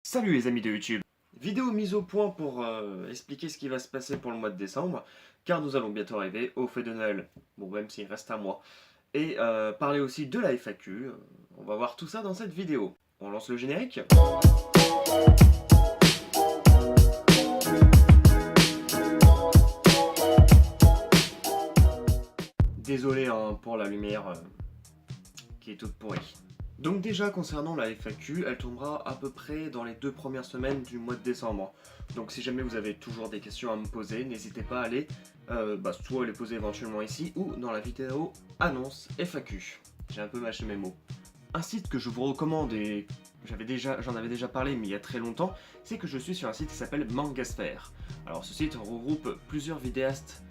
Salut les amis de YouTube. Vidéo mise au point pour expliquer ce qui va se passer pour le mois de décembre, car nous allons bientôt arriver au fête de Noël, bon même s'il reste un mois, et parler aussi de la FAQ, on va voir tout ça dans cette vidéo. On lance le générique. Désolé hein, pour la lumière qui est toute pourrie. Donc déjà concernant la FAQ, elle tombera à peu près dans les 2 premières semaines du mois de décembre. Donc si jamais vous avez toujours des questions à me poser, n'hésitez pas à aller soit les poser éventuellement ici ou dans la vidéo annonce FAQ. J'ai un peu mâché mes mots. Un site que je vous recommande et j'en avais déjà parlé mais il y a très longtemps, c'est que je suis sur un site qui s'appelle Mangasphere. Alors ce site regroupe plusieurs vidéastes,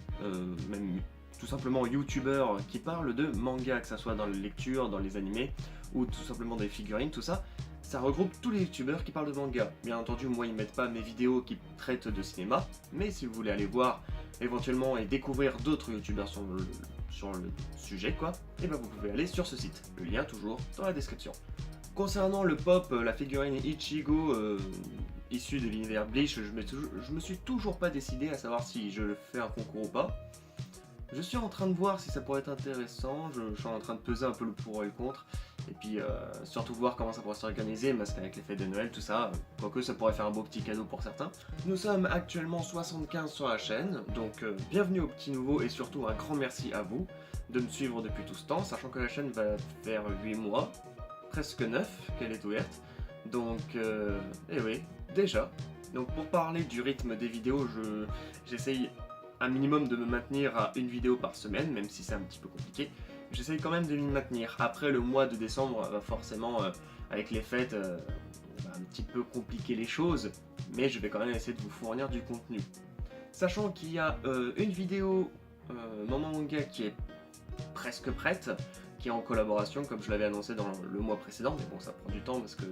même tout simplement youtubeurs qui parlent de manga, que ce soit dans les lectures, dans les animés, ou tout simplement des figurines, tout ça. Ça regroupe tous les youtubeurs qui parlent de manga. Bien entendu, moi ils mettent pas mes vidéos qui traitent de cinéma, mais si vous voulez aller voir éventuellement et découvrir d'autres youtubeurs sur le sujet quoi, et ben vous pouvez aller sur ce site. Le lien toujours dans la description. Concernant le pop, la figurine Ichigo issue de l'univers Bleach, je me suis toujours pas décidé à savoir si je fais un concours ou pas. Je suis en train de voir si ça pourrait être intéressant, je suis en train de peser un peu le pour et le contre, et puis surtout voir comment ça pourrait s'organiser, parce qu'avec les fêtes de Noël, tout ça, quoique ça pourrait faire un beau petit cadeau pour certains. Nous sommes actuellement 75 sur la chaîne, donc bienvenue aux petits nouveaux, et surtout un grand merci à vous de me suivre depuis tout ce temps, sachant que la chaîne va faire 8 mois, presque 9 qu'elle est ouverte, donc eh oui, déjà. Donc pour parler du rythme des vidéos, j'essaye un minimum de me maintenir à une vidéo par semaine, même si c'est un petit peu compliqué. J'essaye quand même de m'y maintenir. Après le mois de décembre, va forcément, avec les fêtes, va un petit peu compliquer les choses, mais je vais quand même essayer de vous fournir du contenu. Sachant qu'il y a une vidéo Maman Manga qui est presque prête, qui est en collaboration, comme je l'avais annoncé dans le mois précédent, mais bon ça prend du temps parce que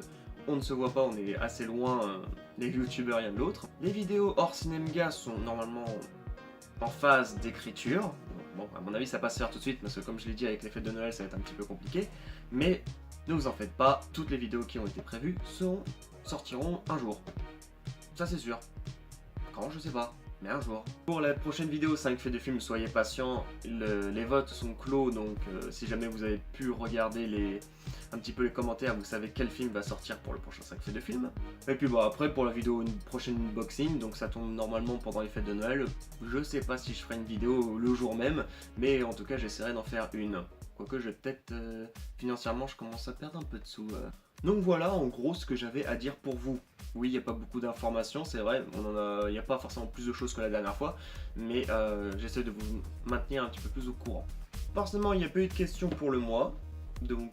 on ne se voit pas, on est assez loin les youtubeurs l'un de l'autre. Les vidéos hors cinémanga sont normalement en phase d'écriture. Bon, à mon avis, ça passe faire tout de suite parce que, comme je l'ai dit, avec les fêtes de Noël, ça va être un petit peu compliqué. Mais ne vous en faites pas, toutes les vidéos qui ont été prévues sortiront un jour. Ça, c'est sûr. Quand, je sais pas, mais un jour. Pour la prochaine vidéo 5 faits de film, soyez patients. Les votes sont clos, donc si jamais vous avez pu regarder un petit peu les commentaires, vous savez quel film va sortir pour le prochain 5 faits de film. Et puis bon, après pour la vidéo, une prochaine unboxing, donc ça tombe normalement pendant les fêtes de Noël. Je sais pas si je ferai une vidéo le jour même, mais en tout cas j'essaierai d'en faire une. Quoique je vais peut-être, financièrement, je commence à perdre un peu de sous. Donc voilà en gros ce que j'avais à dire pour vous. Oui, il n'y a pas beaucoup d'informations, c'est vrai, il n'y a pas forcément plus de choses que la dernière fois, mais j'essaie de vous maintenir un petit peu plus au courant. Forcément, il n'y a pas eu de questions pour le mois, donc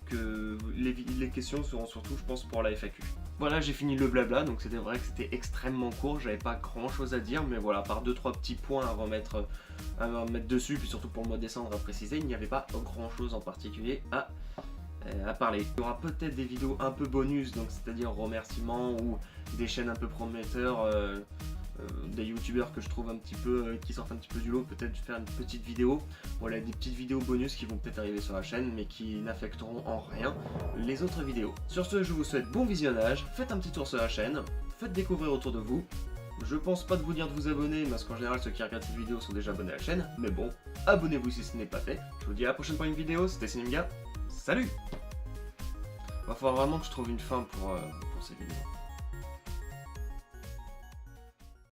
les questions seront surtout, je pense, pour la FAQ. Voilà, j'ai fini le blabla, donc c'était vrai que c'était extrêmement court, j'avais pas grand chose à dire, mais voilà, par 2-3 petits points à remettre dessus, puis surtout pour le mois de décembre à préciser, il n'y avait pas grand chose en particulier à parler. Il y aura peut-être des vidéos un peu bonus, donc c'est-à-dire remerciements ou des chaînes un peu prometteurs, des youtubeurs que je trouve un petit peu, qui sortent un petit peu du lot, peut-être faire une petite vidéo. Voilà, des petites vidéos bonus qui vont peut-être arriver sur la chaîne, mais qui n'affecteront en rien les autres vidéos. Sur ce, je vous souhaite bon visionnage, faites un petit tour sur la chaîne, faites découvrir autour de vous. Je pense pas de vous dire de vous abonner, parce qu'en général ceux qui regardent cette vidéo sont déjà abonnés à la chaîne, mais bon, abonnez-vous si ce n'est pas fait. Je vous dis à la prochaine pour une vidéo, c'était Cinémga, salut! Va falloir vraiment que je trouve une fin pour cette vidéo.